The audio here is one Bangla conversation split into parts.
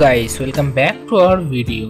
Guys welcome back to our video.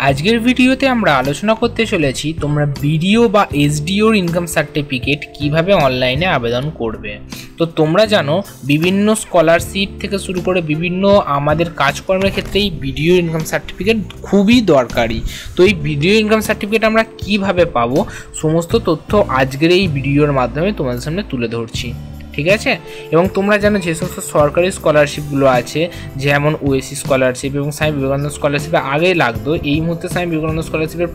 আজকের ভিডিওতে আমরা আলোচনা করতে চলেছি তোমরা বিডিও বা এসডিওর ইনকাম সার্টিফিকেট কিভাবে অনলাইনে আবেদন করবে। তো তোমরা জানো বিভিন্ন স্কলারশিপ থেকে শুরু করে বিভিন্ন আমাদের কাজকর্মের ক্ষেত্রে এই বিডিও ইনকাম সার্টিফিকেট খুবই দরকারি। তো এই বিডিও ইনকাম সার্টিফিকেট আমরা কিভাবে পাবো সমস্ত তথ্য আজকের এই ভিডিওর মাধ্যমে তোমাদের সামনে তুলে ধরছি, ঠিক আছে। এবং তোমরা জানো যে সমস্ত সরকারি স্কলারশিপগুলো আছে যেমন ওএসসি স্কলারশিপ এবং স্বামী বিবেকানন্দ স্কলারশিপে আগে লাগতো, এই মুহূর্তে স্বামী বিবেকানন্দ স্কলারশিপের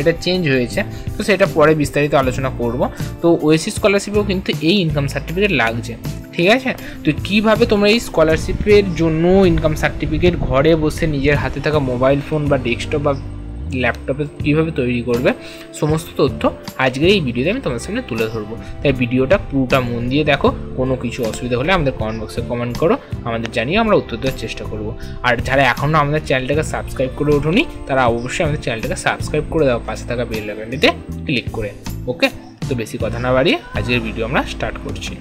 এটা চেঞ্জ হয়েছে, তো সেটা পরে বিস্তারিত আলোচনা করব। তো ওএসসি স্কলারশিপেও কিন্তু এই ইনকাম সার্টিফিকেট লাগছে, ঠিক আছে। তো কীভাবে তোমরা এই স্কলারশিপের জন্য ইনকাম সার্টিফিকেট ঘরে বসে নিজের হাতে থাকা মোবাইল ফোন বা ডেস্কটপ বা ল্যাপটপে কীভাবে তৈরি করবে সমস্ত তথ্য আজকের এই ভিডিওতে আমি তোমার সামনে তুলে ধরবো। তাই ভিডিওটা পুরোটা মন দিয়ে দেখো, কোনো কিছু অসুবিধা হলে আমাদের কমেন্ট বক্সে কমেন্ট করো, আমাদের জানিয়ে আমরা উত্তর দেওয়ার চেষ্টা করব। আর যারা এখনও আমাদের চ্যানেলটাকে সাবস্ক্রাইব করে ওঠোনি তারা অবশ্যই আমাদের চ্যানেলটাকে সাবস্ক্রাইব করে দাও পাশে থাকা বেল আইকনটিতে ক্লিক করে। ওকে, তো বেশি কথা না বাড়িয়ে আজকের ভিডিও আমরা স্টার্ট করছি।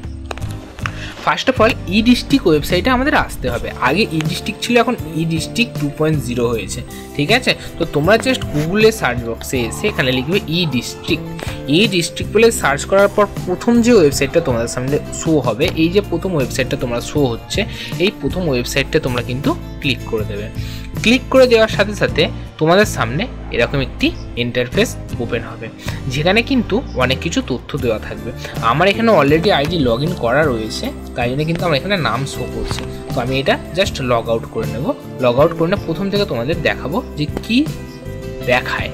First of all E district ওয়েবসাইটে আমাদের আসতে হবে। আগে ই ডিস্ট্রিক্ট ছিল, এখন ই ডিস্ট্রিক্ট 2.0 হয়েছে, ঠিক আছে। তো তোমরা জাস্ট গুগলে সার্চ বক্সে এসে এখানে লিখবে ই ডিস্ট্রিক্ট। ই ডিস্ট্রিক্ট বলে সার্চ করার পর প্রথম যে ওয়েবসাইটটা তোমাদের সামনে শো হবে, এই যে প্রথম ওয়েবসাইটটা তোমরা শো হচ্ছে, এই প্রথম ওয়েবসাইটটা তোমরা কিন্তু ক্লিক করে দেবে। ক্লিক করে দেওয়ার সাথে সাথে তোমাদের সামনে এরকম একটি ইন্টারফেস ওপেন হবে, যেখানে কিন্তু অনেক কিছু তথ্য দেওয়া থাকবে। আমার এখানে অলরেডি আইডি লগ ইন করা রয়েছে, তাই জন্য কিন্তু আমার এখানে নাম শো করছে। তো আমি এটা জাস্ট লগ আউট করে নেব। লগ আউট করে নিয়ে প্রথম থেকে তোমাদের দেখাবো যে কি দেখায়।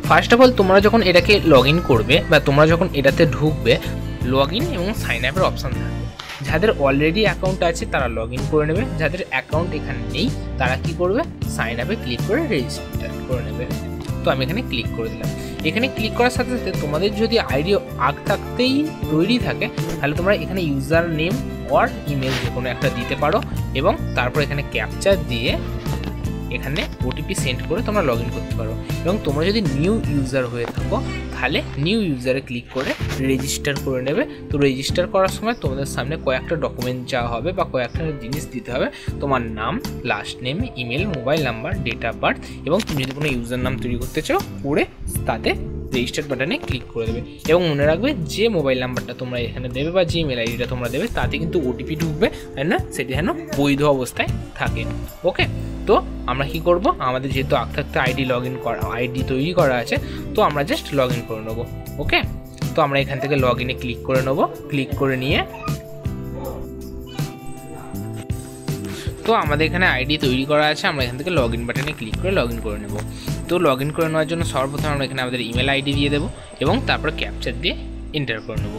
ফার্স্ট অফ অল তোমরা যখন এটাকে লগ ইন করবে বা তোমরা যখন এটাতে ঢুকবে, লগ ইন এবং সাইন আপের অপশান থাকবে। যাদের অলরেডি অ্যাকাউন্ট আছে তারা লগ ইন করে নেবে, যাদের অ্যাকাউন্ট এখানে নেই তারা কি করবে, সাইন আপে ক্লিক করে রেজিস্টার করে নেবে। তো আমি এখানে ক্লিক করে দিলাম। এখানে ক্লিক করার সাথে সাথে তোমাদের যদি আইডি আগ থাকতেই তৈরি থাকে তাহলে তোমরা এখানে ইউজার নেম অর ইমেল যে কোনো একটা দিতে পারো এবং তারপর এখানে ক্যাপচার দিয়ে এখানে ওটিপি সেন্ড করে তোমরা লগ ইন করতে পারো। এবং তোমরা যদি নিউ ইউজার হয়ে থাকো তাহলে নিউ ইউজারে ক্লিক করে রেজিস্টার করে নেবে। তো রেজিস্টার করার সময় তোমাদের সামনে কয়েকটা ডকুমেন্ট চাওয়া হবে বা কয়েকটা জিনিস দিতে হবে, তোমার নাম, last name, email, mobile number, date of birth, এবং তুমি যদি কোনো ইউজার নাম তৈরি করতে চাও করে তাতে রেজিস্টার বাটনে ক্লিক করে দেবে। এবং মনে রাখবে যে মোবাইল নাম্বারটা তোমরা এখানে দেবে বা যে ইমেল আইডিটা তোমরা দেবে তাতে কিন্তু ওটিপি ঢুকবে, তাই না, সেটি যেন বৈধ অবস্থায় থাকে। ওকে, তো আমরা কি করব, আমাদের যেহেতু আগ থাকতে আইডি লগ ইন করা আইডি তৈরি করা আছে, তো আমরা জাস্ট লগ ইন করে নেবো। ওকে, তো আমরা এখান থেকে লগ ইনে ক্লিক করে নেবো। ক্লিক করে নিয়ে তো আমাদের এখানে আইডি তৈরি করা আছে, আমরা এখান থেকে লগ ইন বাটনে ক্লিক করে লগ ইন করে নেব। তো লগ ইন করে নেওয়ার জন্য সর্বপ্রথম আমরা এখানে আমাদের ইমেল আইডি দিয়ে দেবো এবং তারপর ক্যাপচার দিয়ে এন্টার করে নেব।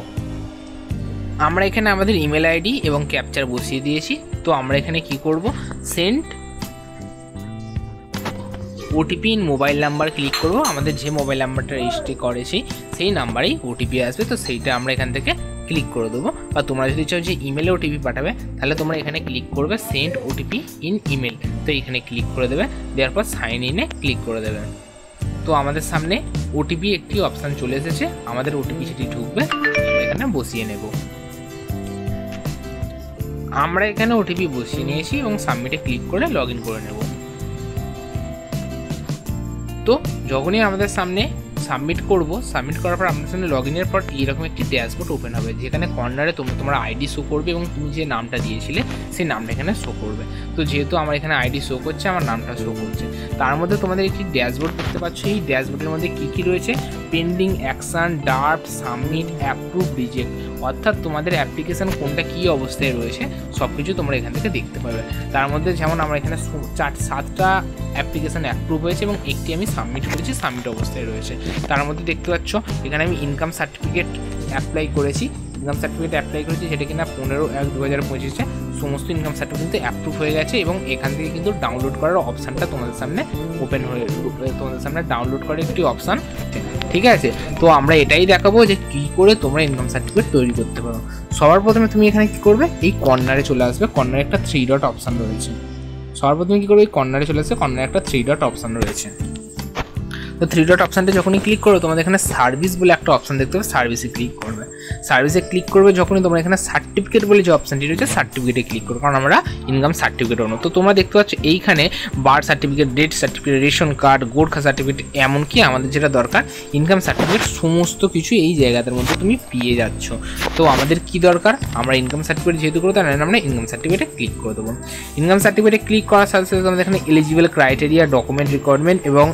আমরা এখানে আমাদের ইমেল আইডি এবং ক্যাপচার বসিয়ে দিয়েছি। তো আমরা এখানে কি করব, send OTP in mobile number click করব। আমাদের যে মোবাইল নাম্বারটা রেজিস্ট্রি করেছি সেই নাম্বারেই ওটিপি আসবে, তো সেইটা আমরা এখান থেকে ক্লিক করে দেবো। বা তোমরা যদি চাও যে ইমেলে ওটিপি পাঠাবে তাহলে তোমরা এখানে ক্লিক করবে সেন্ড ওটিপি ইন ইমেল, তো এখানে ক্লিক করে দেবে, দেওয়ার পর সাইন ইনে ক্লিক করে দেবে। তো আমাদের সামনে ওটিপি একটি অপশান চলে এসেছে, আমাদের ওটিপি সেটি ঢুকবে, এখানে বসিয়ে নেব। আমরা এখানে ওটিপি বসিয়ে নিয়েছি এবং সাবমিটে ক্লিক করে লগ ইন করে নেব। তো যখনই আমাদের সামনে সাবমিট করব, সাবমিট করার পর আমাদের সামনে লগ ইনের পর এরকম একটি ড্যাশবোর্ড ওপেন হবে, যেখানে কর্নারে তোমার আইডি শো করবে এবং তুমি যে নামটা দিয়েছিলে সেই নামটা এখানে শো করবে। তো যেহেতু আমার এখানে আইডি শো করছে, আমার নামটা শো করছে, তার মধ্যে তোমাদের একটি ড্যাশবোর্ড দেখতে পাচ্ছ। এই ড্যাশবোর্ডের মধ্যে কী কী রয়েছে, pending, action, draft, submit, approve, reject, অর্থাৎ তোমাদের অ্যাপ্লিকেশান কোনটা কী অবস্থায় রয়েছে সব কিছু তোমরা এখান থেকে দেখতে পাবে। তার মধ্যে যেমন আমার এখানে 7টা অ্যাপ্লিকেশান অ্যাপ্রুভ হয়েছে এবং একটি আমি সাবমিট করেছি, সাবমিট অবস্থায় রয়েছে। তার মধ্যে দেখতে পাচ্ছ এখানে আমি ইনকাম সার্টিফিকেট অ্যাপ্লাই করেছি, সেটা কিনা 15/1/2025 সমস্ত ইনকাম সার্টিফিকেট কিন্তু অ্যাপ্রুভ হয়ে গেছে এবং এখান থেকে কিন্তু ডাউনলোড করার অপশানটা তোমাদের সামনে ওপেন হয়ে তোমাদের সামনে ডাউনলোড করার একটি অপশান, ঠিক আছে। তো আমরা এটাই দেখাবো যে কী করে তোমরা ইনকাম সার্টিফিকেট তৈরি করতে পারো। সবার প্রথমে তুমি এখানে কী করবে, এই কর্নারে চলে আসবে, কর্নারে একটা 3 ডট অপশান রয়েছে। সবার প্রথমে কী করবে, এই কর্নারে চলে আসবে, কর্নারে একটা 3 ডট অপশান রয়েছে। তো 3 ডট অপশানটা যখনই ক্লিক করো তোমাদের এখানে সার্ভিস বলে একটা অপশান দেখতে পাবে, সার্ভিসে ক্লিক করবে। সার্ভিসে ক্লিক করবে যখনই তোমরা এখানে সার্টিফিকেট বলে যে অপশানটি রয়েছে সার্টিফিকেটে ক্লিক করো, কারণ আমরা ইনকাম সার্টিফিকেট আনো। তো তোমরা দেখতে পাচ্ছ এইখানে birth certificate, death certificate, ration card, Gorkha certificate, এমনকি আমাদের যেটা দরকার ইনকাম সার্টিফিকেট, সমস্ত কিছু এই জায়গাটার মধ্যে তুমি পেয়ে যাচ্ছ। তো আমাদের কি দরকার, আমরা ইনকাম সার্টিফিকেট যেহেতু করবো তার আমরা ইনকাম সার্টিফিকেটে ক্লিক করে দেবো। ইনকাম সার্টিফিকেটে ক্লিক করার সাথে সাথে আমাদের এখানে এলিজিবল ক্রাইটেরিয়া, ডকুমেন্ট রিকোয়ারমেন্ট এবং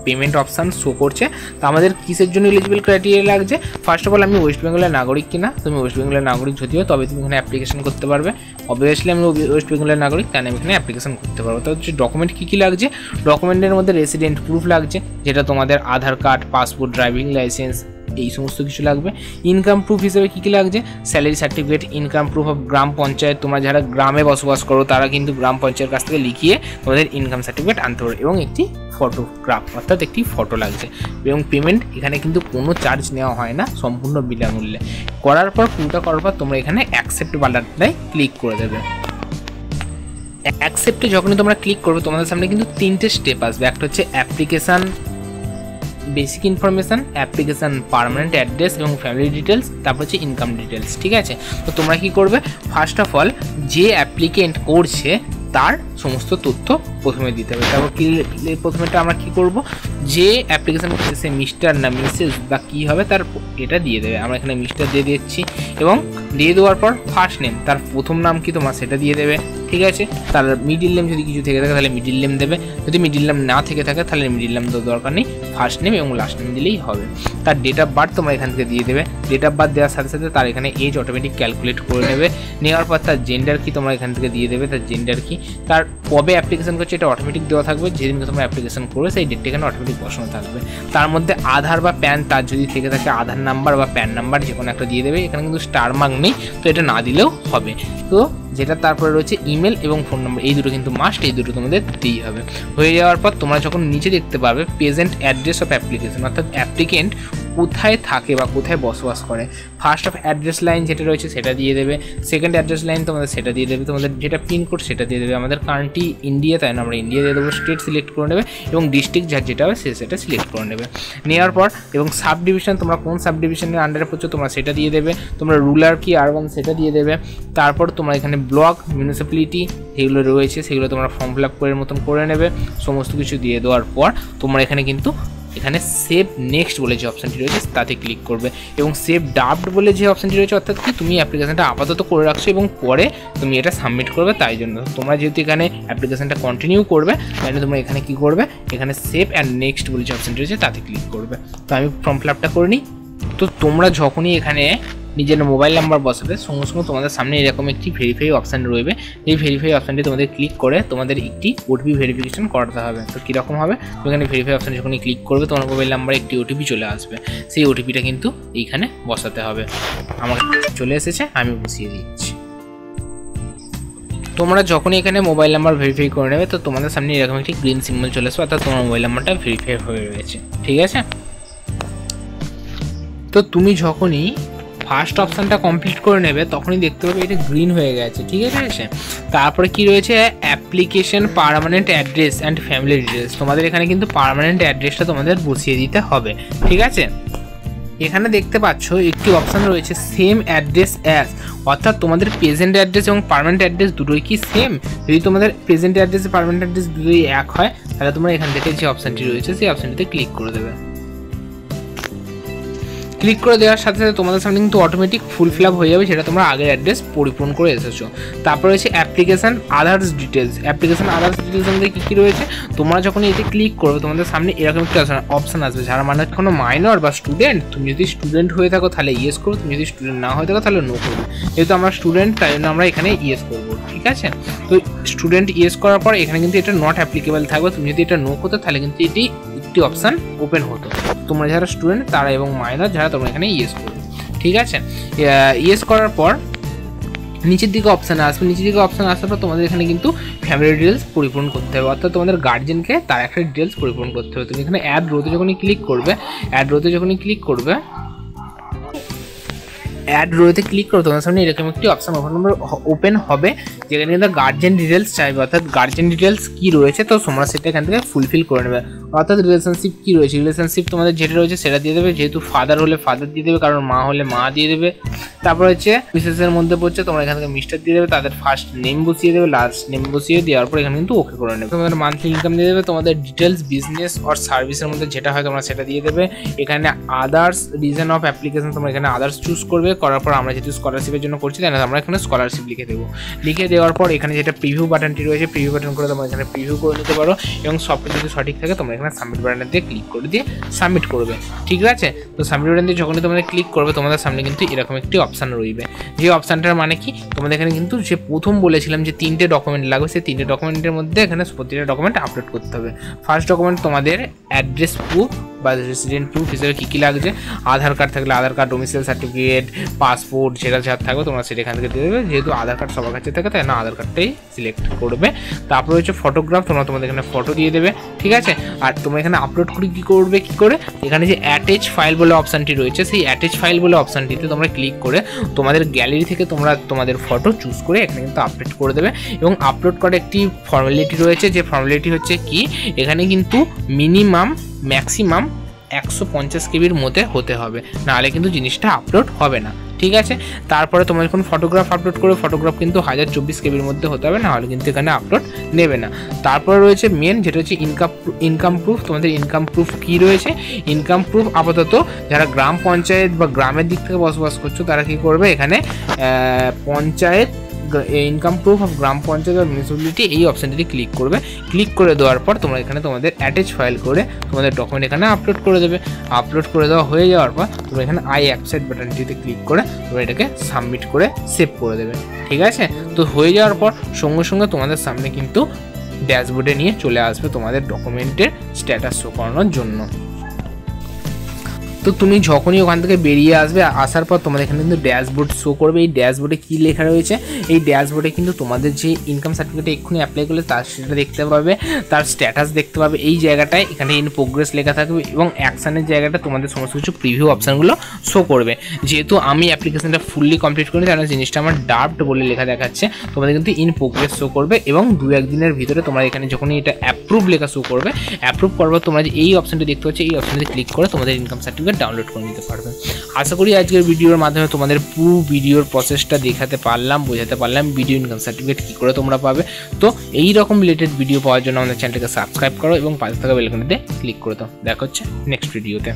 পেমেন্ট অপশান শো করছে। তো আমাদের কিসের জন্য এলিজিবল ক্রাইটেরিয়া লাগছে, ফার্স্ট অফ অল আমি ওয়েস্ট বেঙ্গলের নাগরিক কিনা, তুমি ওয়েস্ট বেঙ্গলের নাগরিক যদিও তবে তুমি এখানে অ্যাপ্লিকেশন করতে পারবে। অবভিয়াসলি আমি ওয়েস্ট বেঙ্গলের নাগরিক, তাই আমি এখানে অ্যাপ্লিকেশন করতে পারবো। তো হচ্ছে ডকুমেন্ট কী কী লাগছে, ডকুমেন্টের মধ্যে রেসিডেন্ট প্রুফ লাগছে, যেটা তোমাদের আধার কার্ড, পাসপোর্ট, ড্রাইভিং লাইসেন্স, এই সমস্ত কিছু লাগবে। ইনকাম প্রুফ হিসেবে কী কী লাগছে, salary certificate, income proof of gram panchayat, তোমরা যারা গ্রামে বসবাস করো তারা কিন্তু গ্রাম পঞ্চায়েতের কাছ থেকে লিখিয়ে তোমাদের ইনকাম সার্টিফিকেট আনতে পারো, এবং একটি ফটোগ্রাফ অর্থাৎ একটি ফটো লাগছে। এবং পেমেন্ট এখানে কিন্তু কোনো চার্জ নেওয়া হয় না, সম্পূর্ণ বিনামূল্যে। করার পর পুরোটা করার পর তোমরা এখানে অ্যাকসেপ্ট বাটনটায় ক্লিক করে দেবে। অ্যাকসেপ্টে যখনই তোমরা ক্লিক করবে তোমাদের সামনে কিন্তু 3টে স্টেপ আসবে। একটা হচ্ছে application basic information, application permanent address এবং ফ্যামিলি ডিটেলস, তারপর হচ্ছে ইনকাম ডিটেলস। ঠিক আছে, তো তোমরা কি করবে, ফার্স্ট অফ অল যে অ্যাপ্লিকেন্ট করছে তার সমস্ত তথ্য প্রথমে দিতে হবে। তারপর প্রথমেটা আমরা কি করব, যে অ্যাপ্লিকেশান করছে মিস্টার না মিসেস বা কী হবে তার এটা দিয়ে দেবে। আমরা এখানে মিস্টার দিয়ে দিচ্ছি, এবং দিয়ে দেওয়ার পর ফার্স্ট নেম, তার প্রথম নাম কি তোমার সেটা দিয়ে দেবে। ঠিক আছে, তার মিডিল নেম যদি কিছু থেকে থাকে তাহলে মিডিল নেম দেবে, যদি মিডিল নেম না থেকে থাকে তাহলে মিডিল নেম তো দরকার নেই, ফার্স্ট নেম এবং লাস্ট নেম দিলেই হবে। তার ডেট অফ বার্থ তোমরা এখান থেকে দিয়ে দেবে। ডেট অফ বার্থ দেওয়ার সাথে সাথে তার এখানে এজ অটোমেটিক ক্যালকুলেট করে নেবে। নেওয়ার পর তার জেন্ডার কি তোমরা এখান থেকে দিয়ে দেবে, তার জেন্ডার কি, তার কবে অ্যাপ্লিকেশন করছে এটা অটোমেটিক দেওয়া থাকবে, যেদিনকে তোমরা অ্যাপ্লিকেশন করবে সেই ডেটটা এখানে অটোমেটিক বসানো থাকবে। তার মধ্যে আধার বা প্যান, তার যদি থেকে থাকে আধার নাম্বার বা প্যান নাম্বার যে কোনো একটা দিয়ে দেবে। এখানে কিন্তু স্টার মার্ক নেই, তো এটা না দিলেও হবে। তো যেটা তারপরে রয়েছে ইমেল এবং ফোন নাম্বার, এই দুটো কিন্তু মাস্ট, এই দুটো তোমাদের দিতেই হবে। হয়ে যাওয়ার পর তোমরা যখন নিচে দেখতে পাবে প্রেজেন্ট অ্যাড্রেস অফ অ্যাপ্লিকেশন, অর্থাৎ অ্যাপ্লিকেন্ট কোথায় থাকে বা কোথায় বসবাস করে, ফার্স্ট অফ অ্যাড্রেস লাইন যেটা রয়েছে সেটা দিয়ে দেবে, সেকেন্ড অ্যাড্রেস লাইন তোমাদের সেটা দিয়ে দেবে, তোমাদের যেটা পিনকোড সেটা দিয়ে দেবে। আমাদের কান্ট্রি ইন্ডিয়া, তাই না আমরা ইন্ডিয়া দিয়ে দেবো, স্টেট সিলেক্ট করে নেবে এবং ডিস্ট্রিক্ট যার যেটা হবে সেটা সিলেক্ট করে নেবে। নেওয়ার পর এবং সাব ডিভিশন, তোমরা কোন সাব ডিভিশনের আন্ডারে পড়ছো তোমরা সেটা দিয়ে দেবে, তোমরা রুরাল কি আরবান সেটা দিয়ে দেবে। তারপর তোমরা এখানে ব্লক, মিউনিসিপ্যালিটি যেগুলো রয়েছে সেগুলো তোমরা ফর্ম ফিল আপ করে মতন করে নেবে। সমস্ত কিছু দিয়ে দেওয়ার পর তোমরা এখানে কিন্তু এখানে সেভ নেক্সট বলে যে অপশানটি রয়েছে তাতে ক্লিক করবে, এবং সেভ ড্রাফট বলে যে অপশানটি রয়েছে অর্থাৎ কি তুমি অ্যাপ্লিকেশনটা আপাতত করে রাখছো এবং পরে তুমি এটা সাবমিট করবে। তাই জন্য তোমরা যেহেতু এখানে অ্যাপ্লিকেশনটা কন্টিনিউ করবে তাই জন্য তোমরা এখানে কি করবে, এখানে সেভ অ্যান্ড নেক্সট বলে যে অপশানটি রয়েছে তাতে ক্লিক করবে। তো আমি ফর্ম ফিল আপটা করে নিই। তো তোমরা যখনই এখানে নিজের মোবাইল নাম্বার বসাবে সঙ্গে সঙ্গে তোমাদের সামনে এরকম একটি ভেরিফাই অপশান রয়েবে। এই ভেরিফাই অপশানটি তোমাদের ক্লিক করে তোমাদের একটি ওটিপি ভেরিফিকেশন করাতে হবে। তো কীরকম হবে, এখানে ভেরিফাই অপশান যখনই ক্লিক করবে তোমার মোবাইল নাম্বারে একটি ওটিপি চলে আসবে, সেই ওটিপিটা কিন্তু এইখানে বসাতে হবে। আমার চলে এসেছে, আমি বসিয়ে দিচ্ছি। তোমরা যখনই এখানে মোবাইল নাম্বার ভেরিফাই করে নেবে তো তোমাদের সামনে এরকম একটি গ্রিন সিম্বল চলে আসবে, অর্থাৎ তোমার মোবাইল নাম্বারটা ভেরিফাই হয়ে রয়েছে। ঠিক আছে, তো তুমি যখনই ফার্স্ট অপশানটা কমপ্লিট করে নেবে তখনই দেখতে পাবে এটা গ্রিন হয়ে গেছে। ঠিক আছে, তারপরে কি রয়েছে application permanent address and family details, তোমাদের এখানে কিন্তু পার্মানেন্ট অ্যাড্রেসটা তোমাদের বসিয়ে দিতে হবে। ঠিক আছে, এখানে দেখতে পাচ্ছ একটি অপশান রয়েছে সেম অ্যাড্রেস অ্যাজ, অর্থাৎ তোমাদের প্রেজেন্ট অ্যাড্রেস এবং পার্মানেন্ট অ্যাড্রেস দুটোই কি সেম। যদি তোমাদের প্রেজেন্ট অ্যাড্রেস পার্মানেন্ট অ্যাড্রেস দুটোই এক হয় তাহলে তোমরা এখান থেকে যে অপশানটি রয়েছে সেই অপশানটিতে ক্লিক করে দেবে। ক্লিক করে দেওয়ার সাথে সাথে তোমাদের সামনে কিন্তু অটোমেটিক ফুল ফিল আপ হয়ে যাবে, সেটা তোমরা আগের অ্যাড্রেস পরিপূরণ করে এসেছো। তারপরে রয়েছে application others details. Application others details মধ্যে কী কী রয়েছে, তোমরা যখন এতে ক্লিক করবে তোমাদের সামনে এরকম একটা অপশান আসবে, যারা মানে কোনো মাইনর বা স্টুডেন্ট। তুমি যদি স্টুডেন্ট হয়ে থাকো তাহলে ইয়েস করো, তুমি যদি স্টুডেন্ট না হয়ে থাকো তাহলে নো করবে। যেহেতু আমরা স্টুডেন্ট তাই জন্য আমরা এখানে ইয়েস করবো। ঠিক আছে, তো স্টুডেন্ট ইয়েস করার পর এখানে কিন্তু এটা নট অ্যাপ্লিকেবল থাকবে। তুমি যদি এটা নো করতে তাহলে কিন্তু এটি একটি অপশান ওপেন হতো। তোমরা যারা স্টুডেন্ট তারা এবং মাইনর যারা তোমরা এখানে ইয়েস করবে। ঠিক আছে, ইয়েস করার পর নিচের দিকে অপশান আসবে, নিচের দিকে অপশান আসার পর তোমাদের এখানে কিন্তু ফ্যামিলি ডিটেলস পরিপূরণ করতে হবে, অর্থাৎ তোমাদের গার্জিয়ানকে তার একটা ডিটেলস পরিপূরণ করতে হবে। তুমি এখানে অ্যাড রোতে যখনই ক্লিক করবে, অ্যাড রোতে যখনই ক্লিক করবে, অ্যাড রোতে ক্লিক করো তোমার সামনে এরকম একটি অপশান ওপেন হবে, যেখানে কিন্তু গার্জেন ডিটেলস চাইবে, অর্থাৎ গার্জেন ডিটেলস কী রয়েছে তো তোমরা সেটা এখান থেকে ফুলফিল করে নেবে। অর্থাৎ রিলেশনশিপ কী রয়েছে, রিলেশনশিপ তোমাদের যেটা রয়েছে সেটা দিয়ে দেবে, যেহেতু ফাদার হলে ফাদার দিয়ে দেবে, কারণ মা হলে মা দিয়ে দেবে। তারপর হচ্ছে বিশেষের মধ্যে পড়ছে তোমরা এখান থেকে মিস্টার দিয়ে দেবে, তাদের ফার্স্ট নেম বসিয়ে দেবে, লাস্ট নেম বসিয়ে দেওয়ার পর এখানে কিন্তু ওকে করে নেবে। তোমাদের মান্থলি ইনকাম দিয়ে দেবে, তোমাদের ডিটেলস বিজনেস আর সার্ভিসের মধ্যে যেটা হয় তোমরা সেটা দিয়ে দেবে। এখানে আদার্স রিজন অফ অ্যাপ্লিকেশন তোমরা এখানে আদার্স চুজ করবে, করার পর আমরা যেহেতু স্কলারশিপের জন্য করছি তাই না আমরা এখানে স্কলারশিপ লিখে দেবো। লিখে দেওয়ার পর এখানে যেটা প্রিভিউ বাটনটি রয়েছে প্রিভিউ বাটন করে তোমরা এখানে প্রিভিউ করে নিতে পারো, এবং সবটা যদি সঠিক থাকে তোমরা এখানে সাবমিট বাটন দিয়ে ক্লিক করে দিয়ে সাবমিট করবে। ঠিক আছে, তো সাবমিট বাটন দিয়ে যখনই তোমরা ক্লিক করবে তোমাদের সামনে কিন্তু এরকম একটি অপশান রইবে। যে অপশানটার মানে কি, তোমাদের এখানে কিন্তু যে প্রথম বলেছিলাম যে 3টে ডকুমেন্ট লাগবে, সেই 3টে ডকুমেন্টের মধ্যে এখানে প্রতিটা ডকুমেন্ট আপলোড করতে হবে। ফার্স্ট ডকুমেন্ট তোমাদের অ্যাড্রেস প্রুফ বা রেসিডেন্ট প্রুফ হিসেবে কী কী লাগছে, আধার কার্ড থাকলে আধার কার্ড, ডোমিসাইল সার্টিফিকেট, পাসপোর্ট, যেটা যা থাকবে তোমরা সেটা এখান থেকে দিয়ে দেবে। যেহেতু আধার কার্ড সবার কাছে থাকে তাই না আধার কার্ডটাই সিলেক্ট করবে। তারপরে হচ্ছে ফটোগ্রাফ, তোমরা তোমাদের এখানে ফটো দিয়ে দেবে। ঠিক আছে, আর তোমরা এখানে আপলোড করে কী করবে, কী করে এখানে যে অ্যাটাচ ফাইল বলে অপশানটি রয়েছে সেই অ্যাটাচ ফাইল বলে অপশানটিতে তোমরা ক্লিক করে তোমাদের গ্যালারি থেকে তোমরা তোমাদের ফটো চুজ করে এখানে কিন্তু আপলোড করে দেবে। এবং আপলোড করার একটি ফর্মালিটি রয়েছে, যে ফর্মালিটি হচ্ছে কি, এখানে কিন্তু মিনিমাম ম্যাক্সিমাম 150 কেবির মধ্যে হতে হবে, নাহলে কিন্তু জিনিসটা আপলোড হবে না। ঠিক আছে, তারপরে তোমরা যখন ফটোগ্রাফ আপলোড করবে ফটোগ্রাফ কিন্তু 1024 কেবির মধ্যে হতে হবে, নাহলে কিন্তু এখানে আপলোড নেবে না। তারপরে রয়েছে মেন, যেটা হচ্ছে ইনকাম প্রুফ। তোমাদের ইনকাম প্রুফ কী রয়েছে, ইনকাম প্রুফ আপাতত যারা গ্রাম পঞ্চায়েত বা গ্রামের দিক থেকে বসবাস করছো তারা কী করবে, এখানে panchayat income proof of gram panchayat বা মিউনিসিপ্যালিটি এই অপশানটিতে ক্লিক করবে। ক্লিক করে দেওয়ার পর তোমরা এখানে তোমাদের অ্যাটাচ ফাইল করে তোমাদের ডকুমেন্ট এখানে আপলোড করে দেবে। আপলোড করে দেওয়া হয়ে যাওয়ার পর তোমরা এখানে আই অ্যাকসেপ্ট বাটনটিতে ক্লিক করে তোমরা এটাকে সাবমিট করে সেভ করে দেবে। ঠিক আছে, তো হয়ে যাওয়ার পর সঙ্গে সঙ্গে তোমাদের সামনে কিন্তু ড্যাশবোর্ডে নিয়ে চলে আসবে তোমাদের ডকুমেন্টের স্ট্যাটাস শো করানোর জন্য। তো তুমি যখনই ওখান থেকে বেরিয়ে আসবে, আসার পর তোমাদের এখানে কিন্তু ড্যাশবোর্ড শো করবে। এই ড্যাশবোর্ডে কী লেখা রয়েছে, এই ড্যাশবোর্ডে কিন্তু তোমাদের যে ইনকাম সার্টিফিকেট এক্ষুনি অ্যাপ্লাই করলে তার সেটা দেখতে পাবে, তার স্ট্যাটাস দেখতে পাবে। এই জায়গাটায় এখানে ইন প্রোগ্রেস লেখা থাকবে, এবং অ্যাকশানের জায়গাটা তোমাদের সমস্ত কিছু প্রিভিউ অপশানগুলো শো করবে। যেহেতু আমি অ্যাপ্লিকেশনটা ফুললি কমপ্লিট করি তাহলে জিনিসটা আমার ডাফট বলে লেখা দেখাচ্ছে, তোমাদের কিন্তু ইন প্রোগ্রেস শো করবে। এবং 2-1 দিনের ভিতরে তোমরা এখানে যখনই এটা অ্যাপ্রুভ লেখা শো করবে, অ্যাপ্রুভ করবে তোমরা যে এই অপশানটা দেখতে পাচ্ছ এই অপশানটি ক্লিক করে তোমাদের ইনকাম সার্টিফিকেট ডাউনলোড করে নিতে পারবে। আশা করি আজকের ভিডিওর মাধ্যমে তোমাদের পুরো ভিডিওর প্রসেসটা দেখাতে পারলাম, বোঝাতে পারলাম ভিডিও ইনকাম সার্টিফিকেট কী করে তোমরা পাবে। তো এই রকম রিলেটেড ভিডিও পাওয়ার জন্য আমাদের চ্যানেলটাকে সাবস্ক্রাইব করো এবং পাশে থাকা বেল আইকনটিতে ক্লিক করে দাও। দেখা হচ্ছে নেক্সট ভিডিওতে।